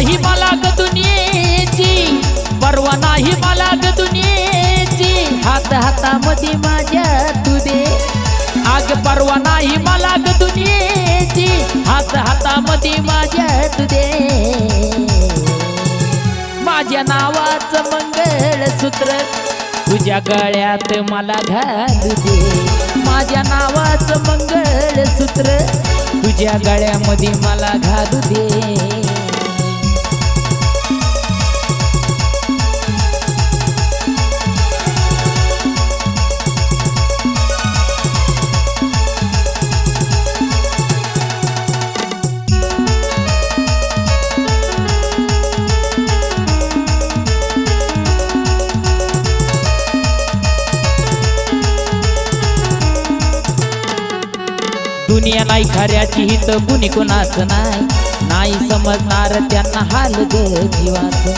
नाही मला ग दुनियेची, परवा नाही मला ग दुनियेची, हात हातामध्ये माझ्या तू दे, आग परवा नाही मला ग दुनियेची, हात हातामध्ये माझ्या तू दे, माझ्या नावाचं मंगळसूत्र तुझ्या गळ्यात मला घालू दे, माझ्या नावाचं मंगळसूत्र तुझ्या गळ्यामध्ये मला घालू दे। दुनिया नाही खऱ्याची हित कुणी कोणाच नाही, नाही समजणार त्यांना हाल ग जीवाचं,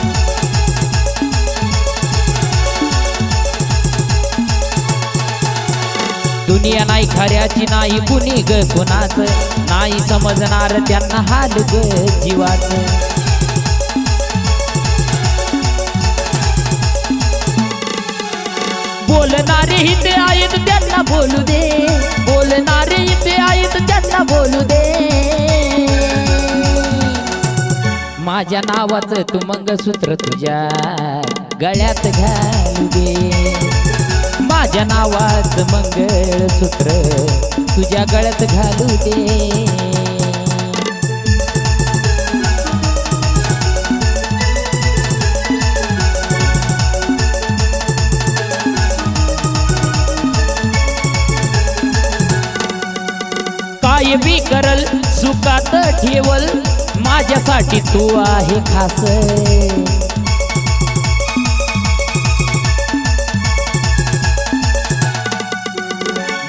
दुनिया नाही खऱ्याची नाही कुणी ग कोणाच, नाही समजणार त्यांना हाल ग जीवाचं, बोलणारे हिते आहेत त्यांना बोलू दे, बोलणारे इथे आहेत त्यांना बोलू दे, माझ्या नावाचं तू मंगळसूत्र तुझ्या गळ्यात घालू दे, माझ्या नावाचं मंगळसूत्र तुझ्या गळ्यात घालू दे। काय बी करल सुखात ठेवल माझ्यासाठी तू आहे खास,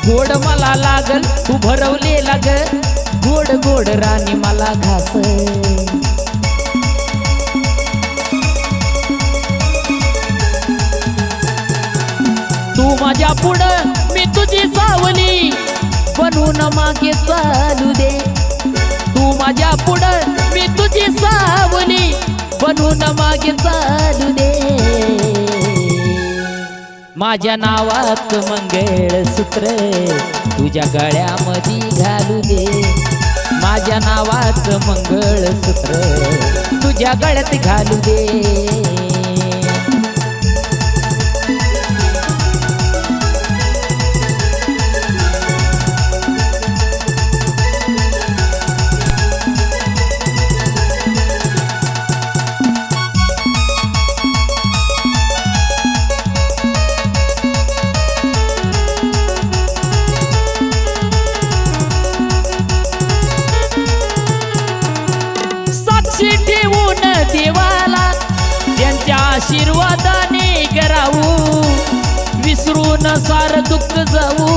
गोड मला लागल तू भरवलेला ग, गोड गोड राणी मला घास, तू माझ्या पुढं मी तुझी सावली बनून मागे चालू दे, तू माझ्या पुढं मी तुझी सावली बनून मागे चालू दे, माझ्या नावात मंगळसूत्र तुझ्या गळ्यामध्ये घालू दे, माझ्या नावात मंगळसूत्र तुझ्या गळ्यात घालू दे। ठेवून देवाला त्यांच्या आशीर्वादाने करावू, विसरून सार दुःख जाऊ,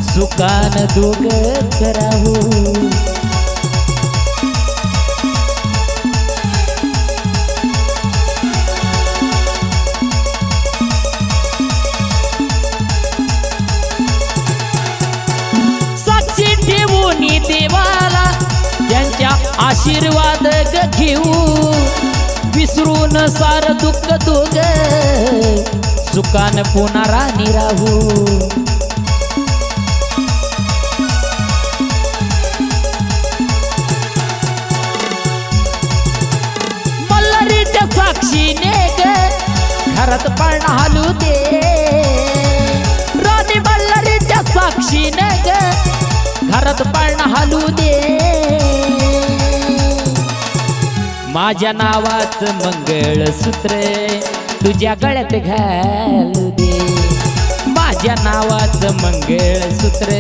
सुखान दोघं करावू, साक्षी ठेवून देवाला त्यांच्या आशीर्वाद ग घेऊ, विसरून सार दुःख दोघ सुखान पुन्हा राणी राहू, मल्हारीच्या साक्षीने ग घरात पाळणा हालू दे, राणी मल्हारीच्या साक्षीने ग घरात पाळणा हालू दे, माझ्या नावाचं मंगळसूत्र तुझ्या गळ्यात घालू दे, माझ्या नावाचं मंगळसूत्र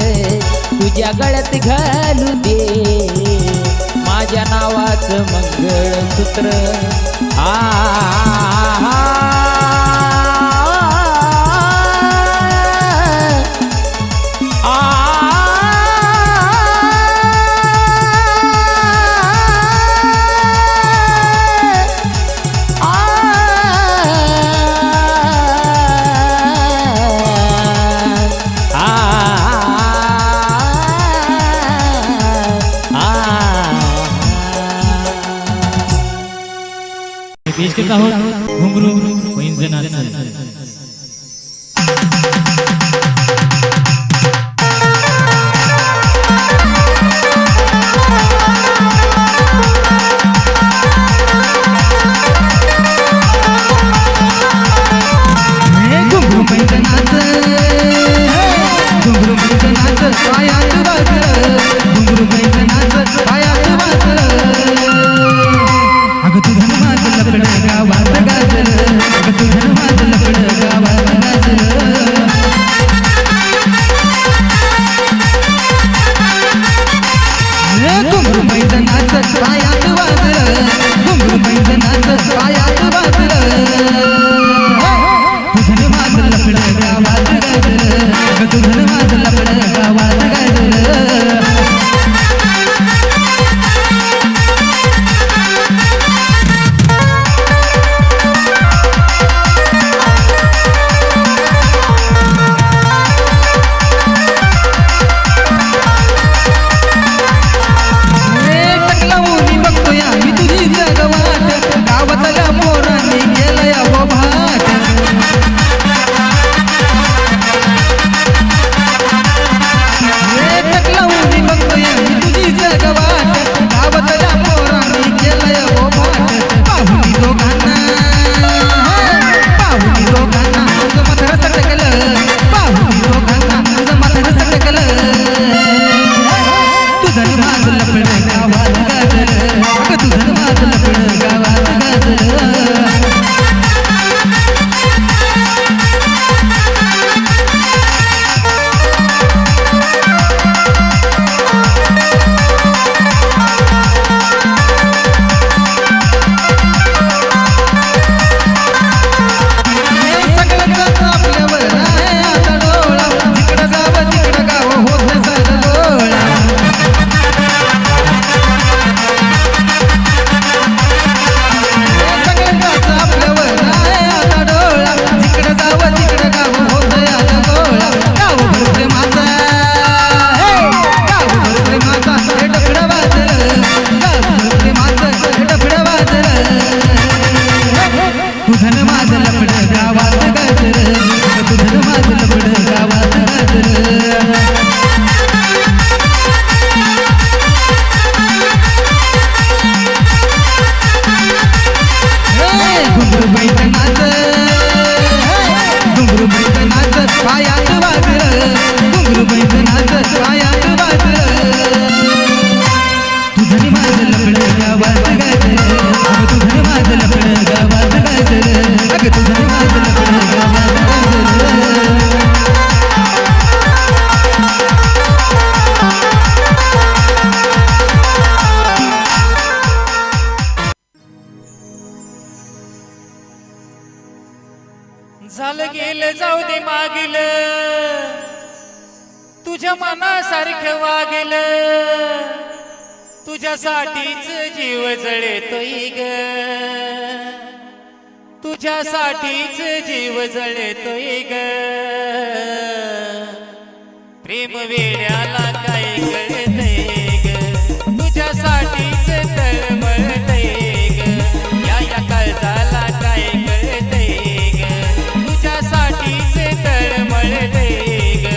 तुझ्या गळ्यात घालू दे, माझ्या नावाचं मंगळसूत्र पेश करत आहोत घुंगरू पैंजनाचं झालं गेलं जाऊ दे मागील तुझ्या मनासारखं वागेल तुझ्यासाठीच जीव जळतोय ग तुझ्यासाठीच जीव जळतोय ग प्रेम वेड्याला काय कळतंय ग तुझ्यासाठीच तळमळतंय ग या काळजाला काय कळतंय ग तुझ्यासाठीच तळमळतंय ग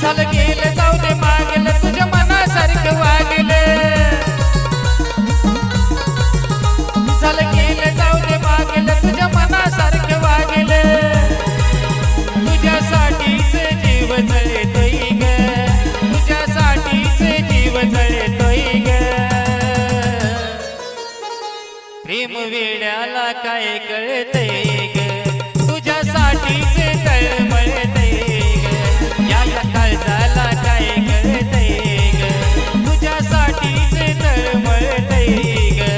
झालं गेलं जाऊ दे मागेल तुझ्या मनासारखं वागेल झालं गेलं जाऊ दे मागेल तुझ्या मनासारखं वागेल तुझ्यासाठीच जीव जळतोय ग तुझ्यासाठीच जीव जळतोय ग प्रेम वेड्याला काय कळतंय ग तुझ्यासाठीच तळमळतंय या काळजाला काय कळतंय ग तुझ्यासाठीच तळमळतंय ग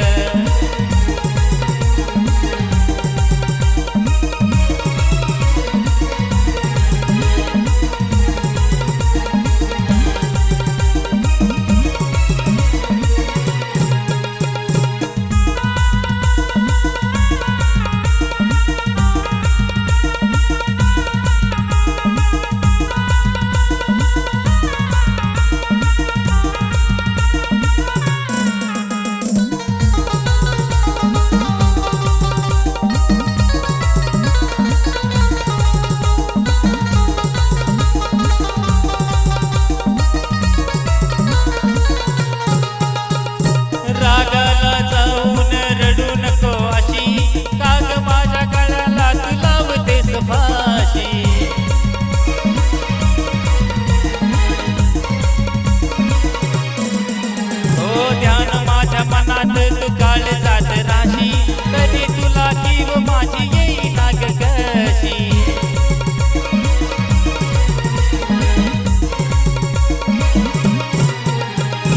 काळ जात राशी कधी तुला कीव माझी येई नाग कशी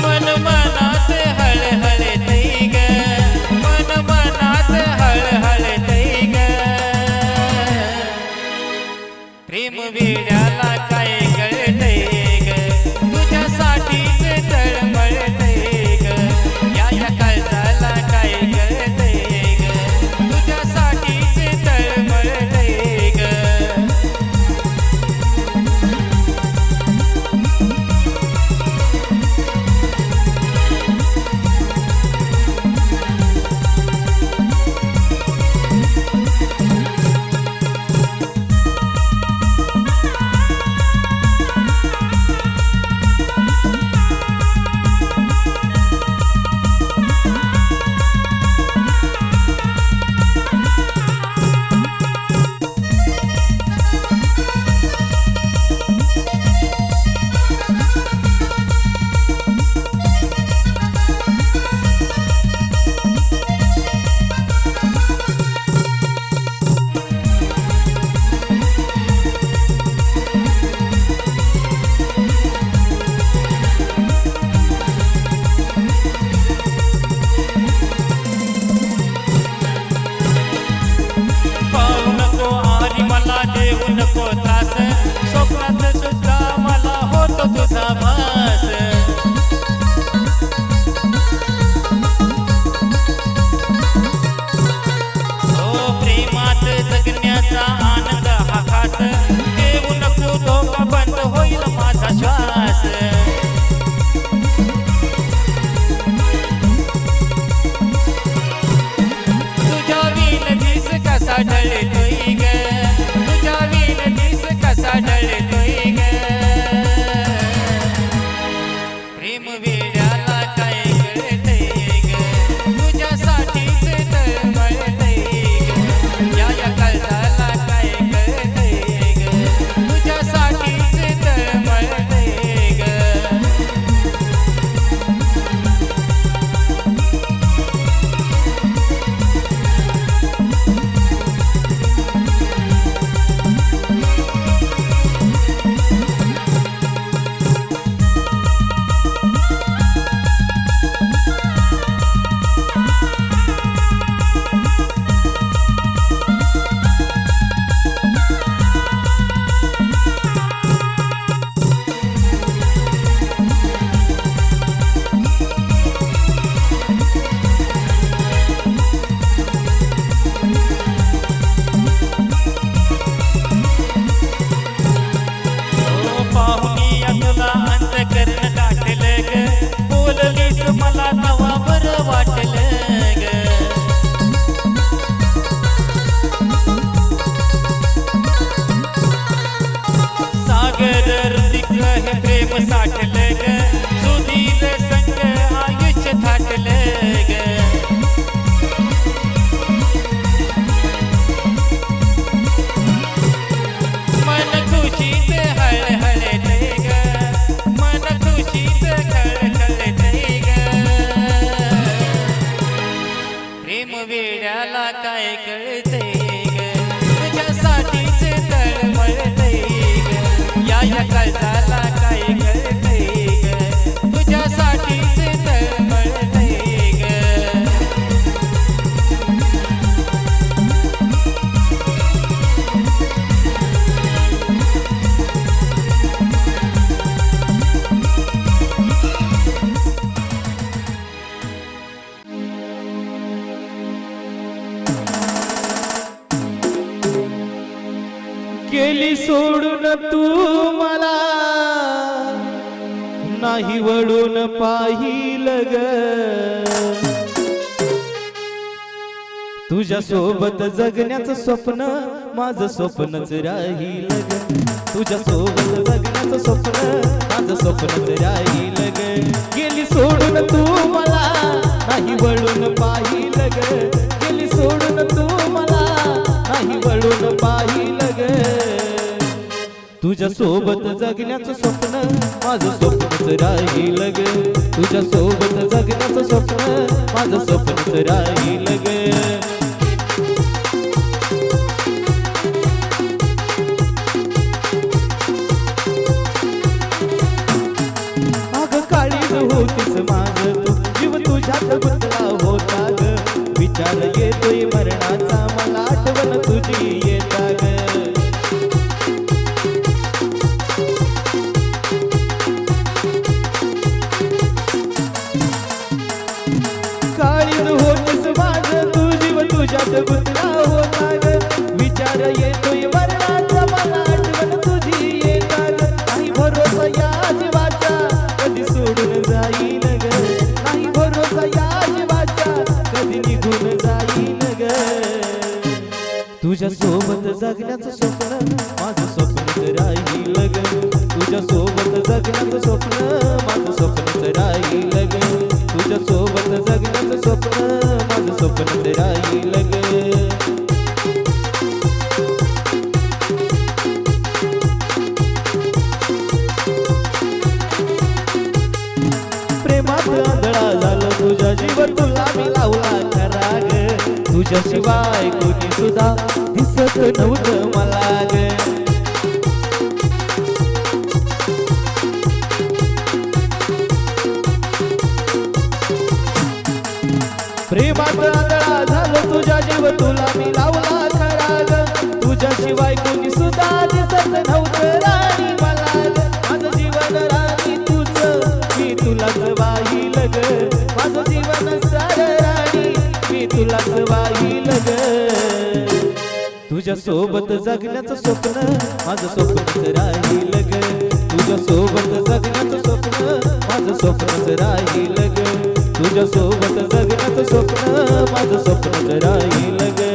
मन मनात हळहळ तै ग मन मनात हळहळ तै ग प्रेम वेड्याला काय कळतंय ग तुझ्यासाठीच तळमळतंय ग या काळजाला काय कळतंय ग तुझ्यासाठीच तळमळतंय ग देऊ नको त्रास स्वप्नात सुद्धा मला होतो तुझा भास हो प्रेमात जगण्याचा आनंद हा खास देऊ नको धोका बंद होईल माझा श्वास तुझ्या विनतीस कसा ढळतोय ग ढळतोय ग प्रेम वेड्याला काय कळतंय ग तुझ्यासाठीच तळमळतंय ग या काळजाला काय कळतंय ग तुझ्यासाठीच तळमळतंय ग करण गाठलं ग बोललीस मला नवा बरं वाटलं ग सागर ऋतिक हे प्रेम साठलं ग सुधीर संग आयुष्य थाटलं ग मन खुशीत हळहळतंय ग प्रेम वेड्याला काय कळतंय ग तुझ्यासाठीच तळमळतंय ग या काळजाला काय कळतंय ग तुझ्यासाठीच तळमळतंय ग गेली सोडून तू मला नाही वळून पाहिलं ग तुझ्या सोबत जगण्याचं स्वप्न माझं स्वप्नच राहिलं ग तुझ्या सोबत जगण्याचं स्वप्न माझं स्वप्नच राहिलं ग गेली सोडून तू मला नाही वळून पाहिलं ग गेली सोडून तू मला नाही वळून पाहिलं ग तुझ्या सोबत जगण्याचं स्वप्न माझं स्वप्नच राहील ग तुझ्या सोबत जगण्याचं स्वप्न माझं स्वप्नच राहील ग अगं काळीज होतीस माझं तू जीव तुझ्यात गुंतला होता ग विचार येतोय मरणाचा मला आठवण तुझी येता ग काळीज होतीस माझं तू जीव तुझ्यात गुंतला होता ग विचार येतोय मरणाचा मला आठवण तुझी येता ग नाही भरोसा या जीवाचा कधी सोडून जाईल ग नाही भरोसा या जीवाचा कधी निघून जाईल ग तुझ्या सोबत जगण्याचं स्वप्न माझं स्वप्नच राहील ग तुझ्या सोबत जगण्याचं स्वप्न माझं स्वप्नच राहील ग तुझ्या सोबत जगण्याचं स्वप्न माझं स्वप्नच राहील ग प्रेमात आंधळा झालं तुझ्या जीव तुला मी लावला खरा ग तुझ्याशिवाय कोणी सुद्धा दिसत नव्हतं मला ग प्रेमात आंधळा झालं तुझ्या जीव तुला मी लावला खरा ग तुझ्याशिवाय कोणी सुद्धा दिसत नव्हतं राणी मला ग माझं जीवन राणी तुझं मी तुलाच वाहील ग माझं जीवन सार राणी मी तुलाच वाहील ग तुझ्या सोबत जगण्याचं स्वप्न माझं स्वप्नच राहील ग तुझ्या सोबत जगण्याचं स्वप्न माझं स्वप्नच राहील ग तुझ्या सोबत जगण्याचं स्वप्न माझं स्वप्नच राहील ग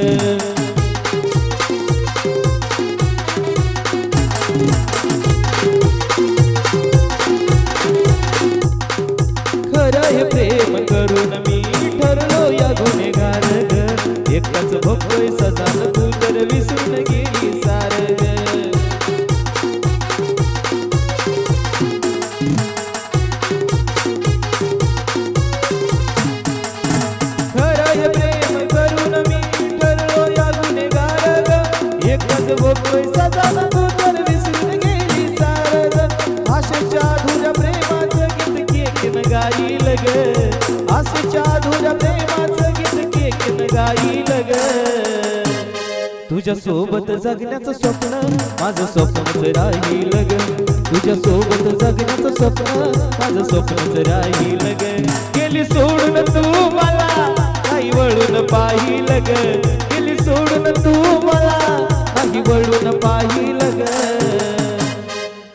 खरं हे प्रेम करून मी ठरलो या गुन्हेगार ग एकटाच भोगतोय सजान तू तर विसरून गेली सार ग खरं हे प्रेम करून मी ठरलो या गुन्हेगार ग एकटाच भोगतोय सजान तू तर विसरून गेली सार ग आशेच्या अधुऱ्या प्रेमाचं गीत केकन गाईल ग आशेच्या अधुऱ्या प्रेमाचं गीत केकन गाईल ग तुझ्या सोबत जगण्याचं स्वप्न माझं स्वप्नच राहील ग तुझ्या सोबत जगण्याचं स्वप्न माझं स्वप्नच राहील ग गेली सोडून तू मला काही वळून पाहिल ग गेली सोडून तू मला काही वळून पाहिल ग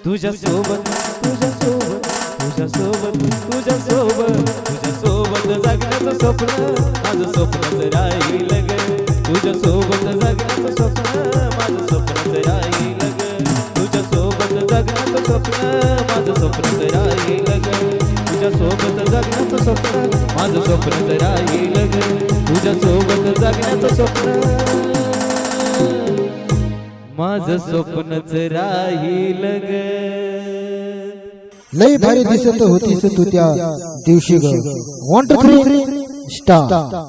तुझ्या सोबत तुझ्या सोबत तुझ्या सोबत तुझ्या सोबत तुझ्या सोबत जगण्याचं स्वप्न माझं स्वप्नच राहील ग तुझ्या सोबत जगण्याचं स्वप्न माझं स्वप्नच राहील ग तुझ्या सोबत जगण्याचं स्वप्न माझं स्वप्नच राहील ग तुझ्या सोबत जगण्याचं स्वप्न माझं स्वप्नच राहील ग तुझ्या सोबत जगण्याचं स्वप्न माझं स्वप्नच राहील ग लई भारी दिसत होतीस तू त्या दिवशी ग 1 2 3 स्टार्ट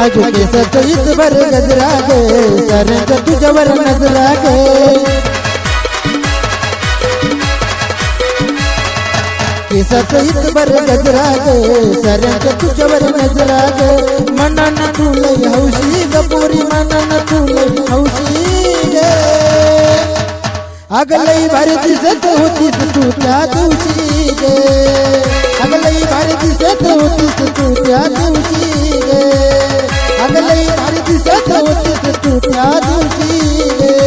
आजू केसाचं हीच भर गजरा गे साऱ्यांच्या तुझ्यावर नजरा गे केसाचं हीच भर गजरा गे साऱ्यांच्या तुझ्यावर नजरा गे मनानं तू लई हौशी ग पोरी मनानं तू लई हौशी गे अगं लई भारी दिसत होतीस तू त्या दिवशी गे अगं लई भारी दिसत होतीस तू त्या दिवशी गे अगं लई भारी दिसत होतीस तू त्या दिवशी गे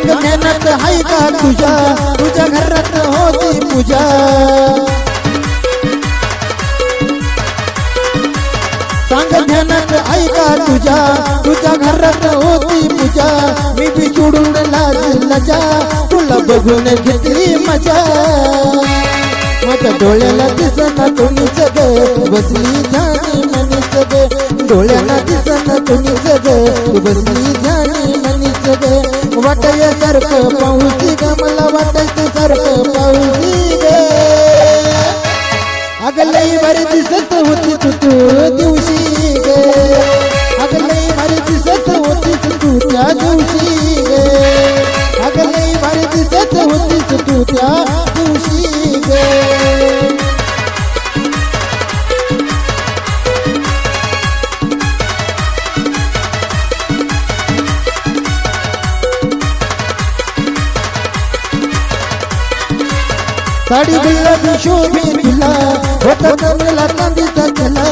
सांग ध्यानात हाय का तुझ्या तुझ्या घरात होती पूजा सांग ध्यानात हाय का तुझ्या तुझ्या घरात होती पूजा मी बी सोडून लाजा तुला बघून घेतली मजा माझ्या डोळ्याला दिसना कोणीच ग बसली ध्यानी मनीच ग डोळ्याला दिसना कोणीच ग बसली ध्यानी मनीच ग वाटाय सारखं पाऊसी ग मला वाटायचं सारखं पाऊसी ग अगं लई भारी दिसत होती तू दिवशी ग अगं लई भारी दिसत होती तू त्या दिवशी ग अगं लई भारी दिसत होती तू त्या दिवशी ग साडी गुलाबी शोभे तुला होता कमला चांदीचा चला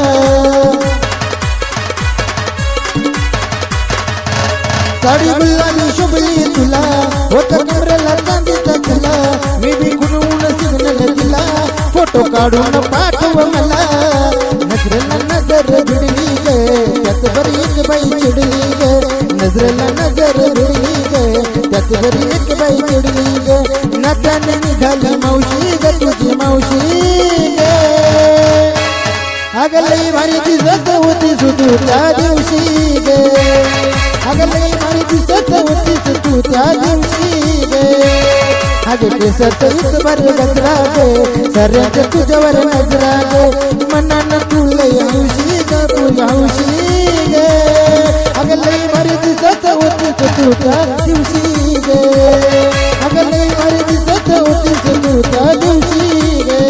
साडी गुलाबी शोभली तुला होता कमरेला चांदीचा चला मी बी कुणून सिग्नल दिला फोटो काढून पाठव मला नजरेला नजर भिडली ग त्यात बरी एक बाई चिडली ग नजरेला नजर भिडली ग त्यात बरी एक बाई चिडली ग नात्याने निघाली मावशी ग तुझी मावशी ग अगं लई भारी दिसत होतीस तू त्या दिवशी ग अगं लई भारी दिसत होतीस तू त्या दिवशी ग अगं केसात इतभर गजरा ग साऱ्यांच्या तुझ्यावर नजरा ग मनानं तू लई हौशी ग तू हौशी ग अगं लई भारी दिसत होतीस तू त्या दिवशी ग अगं लई भारी दिसत होतीस तू त्या दिवशी ग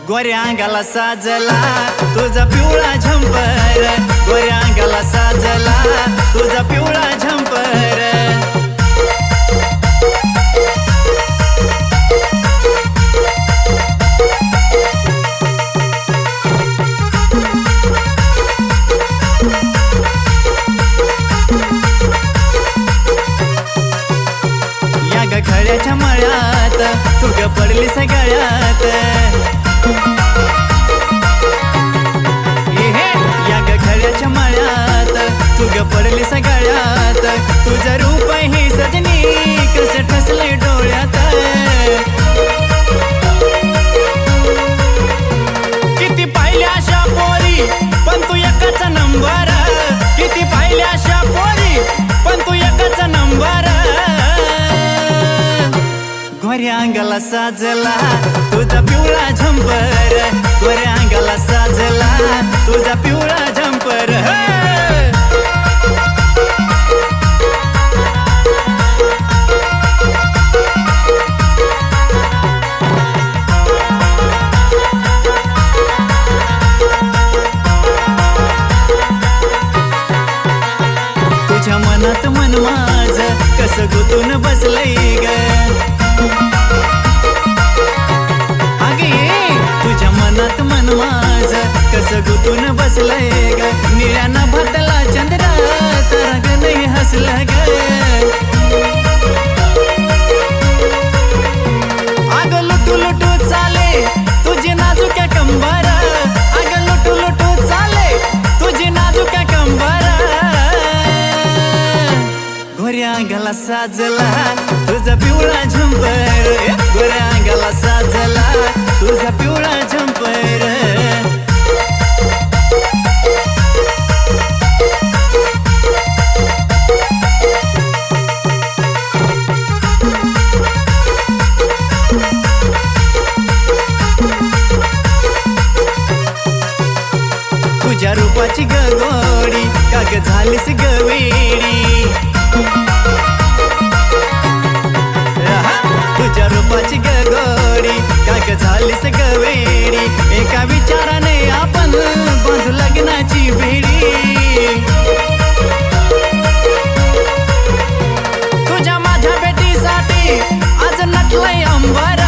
गोऱ्या अंगाला साजला तुझा पिवळा झंपर गोऱ्या अंगाला साजला तुझा पिवळा झंपर या ग खळ्याच्या मळ्यात तू ग पडली सगळ्यात या ग खळ्याच्या मळ्यात तू ग पडली सगळ्यात तुझं रूप ही सजनी कसं ठसले डोळ्यात किती पाहिल्या अशा पोरी पण तू एकाचा नंबर किती पाहिल्या अशा पोरी पण तू एकाचा नंबर गोऱ्या अंगाला साजला तुझा पिवळा झंपर गोऱ्या अंगाला साजला तुझा पिवळा झंपर तुझ्या मनात मन माझ कसं गुतून बसलंय ग तुझ्या मनात मन माझ कसं गुतून बसलंय ग निळ्यानं भरतला चंद्र तर ग नाही हसलं ग अग लुटू लुटू चाले तुझी नाजुक्या कंबर अग लुटू लुटू चाले तुझी नाजुक्या कंबर गोऱ्या अंगाला साजला तुझा पिवळा झंपर गोऱ्या अंगाला साजला तुझा पिवळा झंपर रूपाची ग गोडी का ग झालीस ग वेडी तुझ्या रूपाची ग गोडी का ग झालीस ग वेडी एका विचाराने आपण बांधू लग्नाची बेडी तुझ्या माझ्या भेटीसाठी आज नटलंय अंबर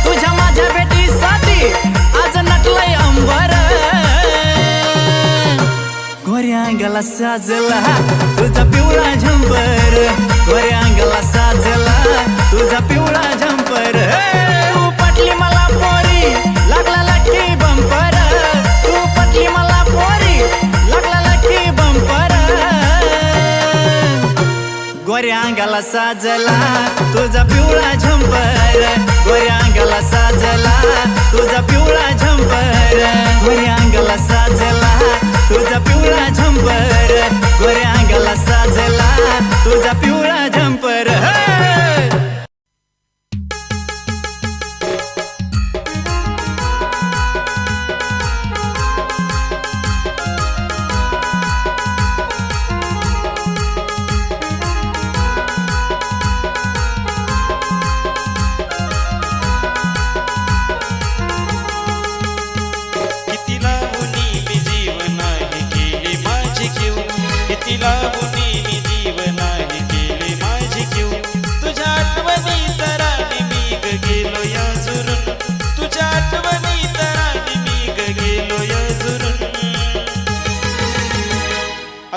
तुझ्या माझ्या भेटीसाठी आज नटलंय अंबर गोऱ्या अंगाला साजला तुझा पिवळा झंपर गोऱ्या अंगाला साजला तुझा पिवळा झंपर तू पटली मला पोरी लागला लकी बंपर तू पटली मला पोरी लागला लकी बंपर गोऱ्या अंगाला साजला तुझा पिवळा झंपर गोऱ्या अंगाला साजला तुझा पिवळा झंपर गोऱ्या अंगाला साजला तुझा पिवळा झंपर गोऱ्या अंगाला साजला तुझा पिवळा झंपर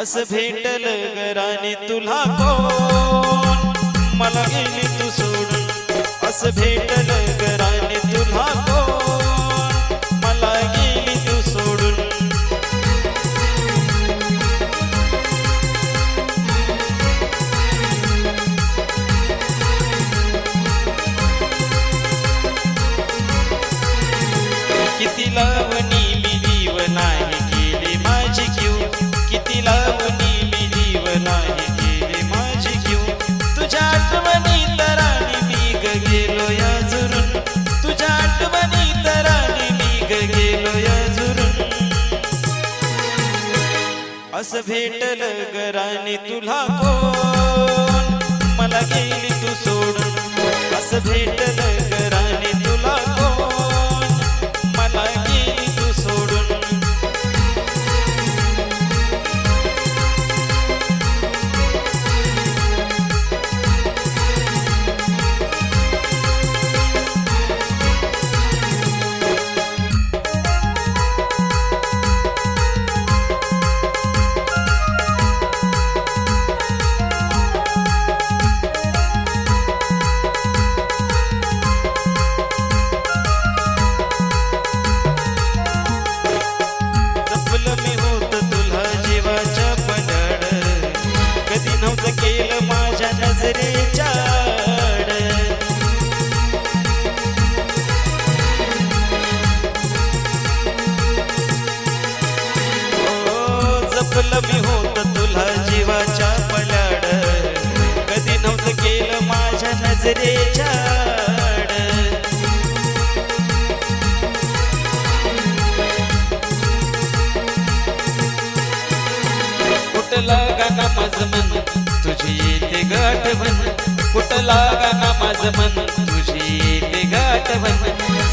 असं भेटल गराने तुला कोण मला गेली तू सोडून असं भेटल गराने तुला कोण मला गेली तू सोडून किती लावणी मी जीव नाही केली माझी क्यू किती लावणी मी जीव नाही केली माझी क्यू तुझ्या आठवणी तराने मी गेलो या जुरून तुझ्या आठवणी तराने मी गेलो या जुरून असं भेटल गराने तुला कोण मला गेली तू सोडून असं भेटल गराने तुला कोण मला गेली तू सोडून केलं माझ्या नजरेच्या आड जपलं मी होत तुला जीवाच्या पलाड कधी नव्हतं केलं माझ्या नजरेच्या आड कुठला गाणं माझं मन तुझी येते गाठवण कुठला गाणं माझं मन तुझी येते गाठवण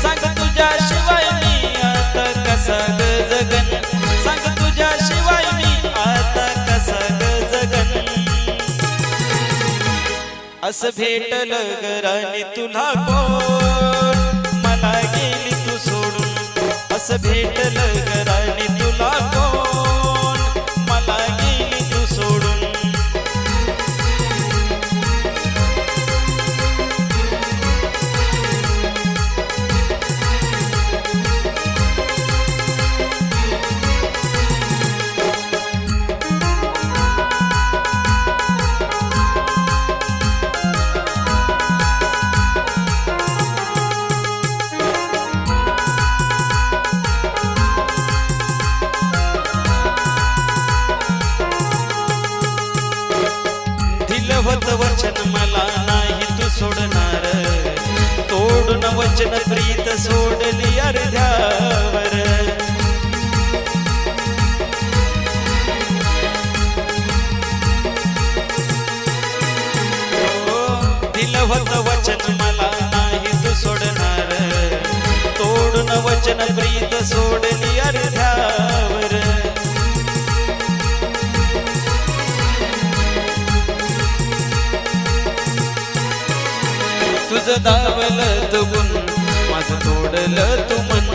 सांग तुझ्या शिवाय मी आता कसा ग जगन सांग तुझ्या शिवाय मी आता कसा ग जगन असं भेटल गराने तुला कोण मला गेली तू सोडून असं भेटल गराने तुला कोण मला गेली तू सोडून वचन मला नाही तू सोडणार तोडून वचन प्रीत सोडली अर्ध्यावर पण प्रीत सोडली अर्ध्यावर तुझं दावलं तू गुण माझं तोडलं तू मन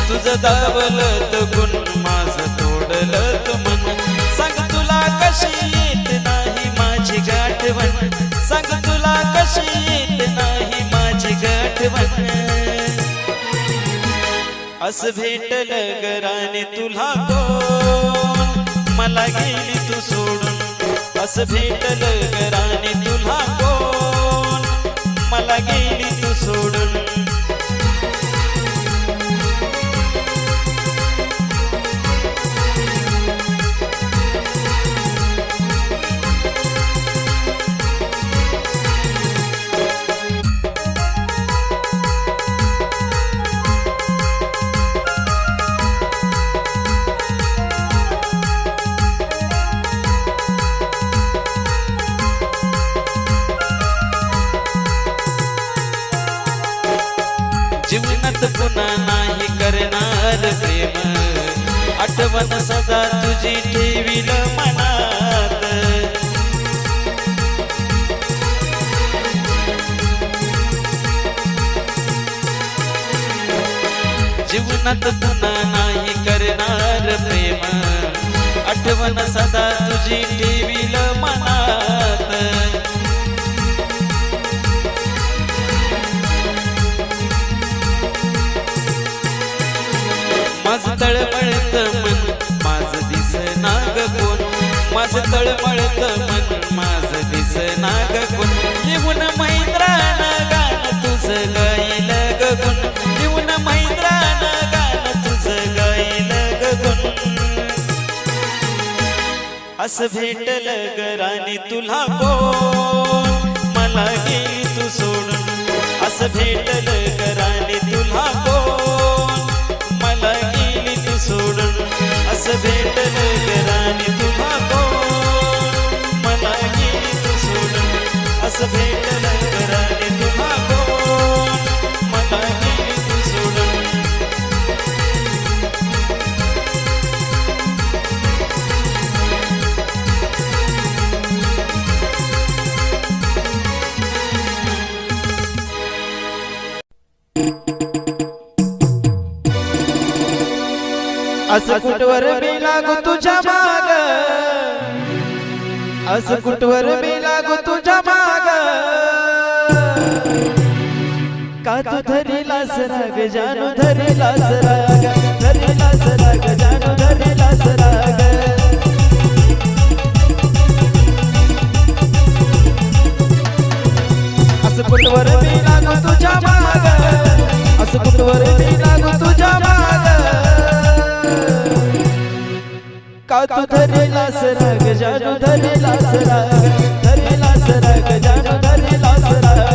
तुझं दावलं तू गुण माझं तोडलं तू मन सांग तुला कशी येत नाही माझी गाठवण सांग तुला कशी येत नाही माझी गाठवण असं भेटलं गराने तुला कोण मला गेली तू सोडून असं भेटलं गराने तुला कोण मला गेली तू सोडून जीवनात पुन्हा नाही करणार प्रेम आठवण सदा तुझी ठेवील मनात जीवनात पुन्हा नाही करणार प्रेम आठवण सदा तुझी ठेवील मनात माझं तळमळत मन माझं दिसना ग कोण माझं तळमळत मन माझं दिसना ग कोण लिहून महिंद्रानं गाणं तुझं गाईल ग गुण लिहून महिंद्रानं गाणं तुझं गाईल ग गुण असं भेटलं गराने तुला कोण मला गेली तू सोडून असं भेटलं गराने तुला कोण मला गेली तू सोडून असं भेटलं गराने तुला कोण मला गेली तू सोडून असं भेटलं गराने तुला कोण मला गेली तू सोडून असं कुठवर मी लागू तुझ्या माग असं कुठवर मी लागू तुझ्या माग का तू धरीलास राग जानू धरीलास राग धरीलास राग जानू धरीलास राग असं कुठवर मी लागू तुझ्या माग असं कुठवर मी लागू तुझ्या माग का तू धरेलास राग जानू धरेलास राग धरेलास राग जानू धरेलास राग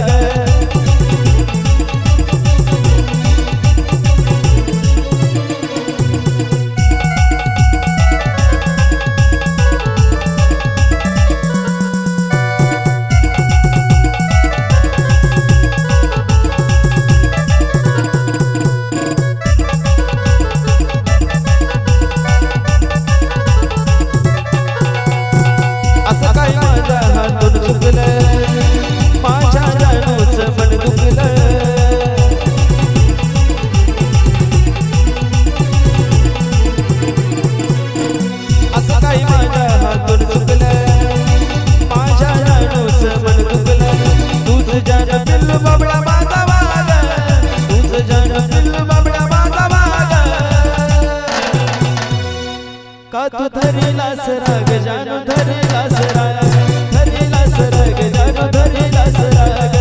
का तू धरेलास राग जानू धरेलास राग धरेलास राग जानू धरेलास राग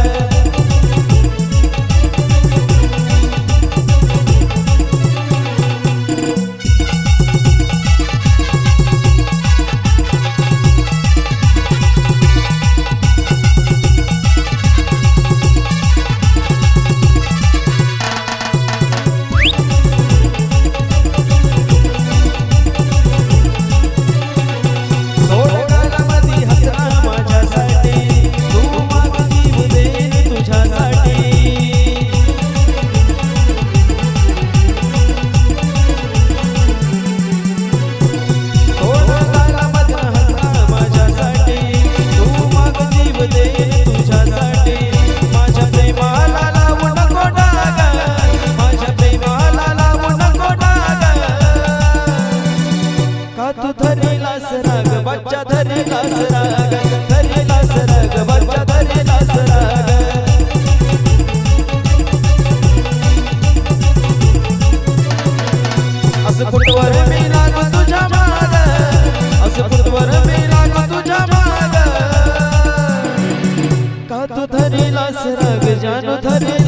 सोड कालामध्ये असं कुठवर मी लागू तुझ्या माग असं कुठवर मी लागू तुझ्या माग का तू धरीलास राग जानू धरी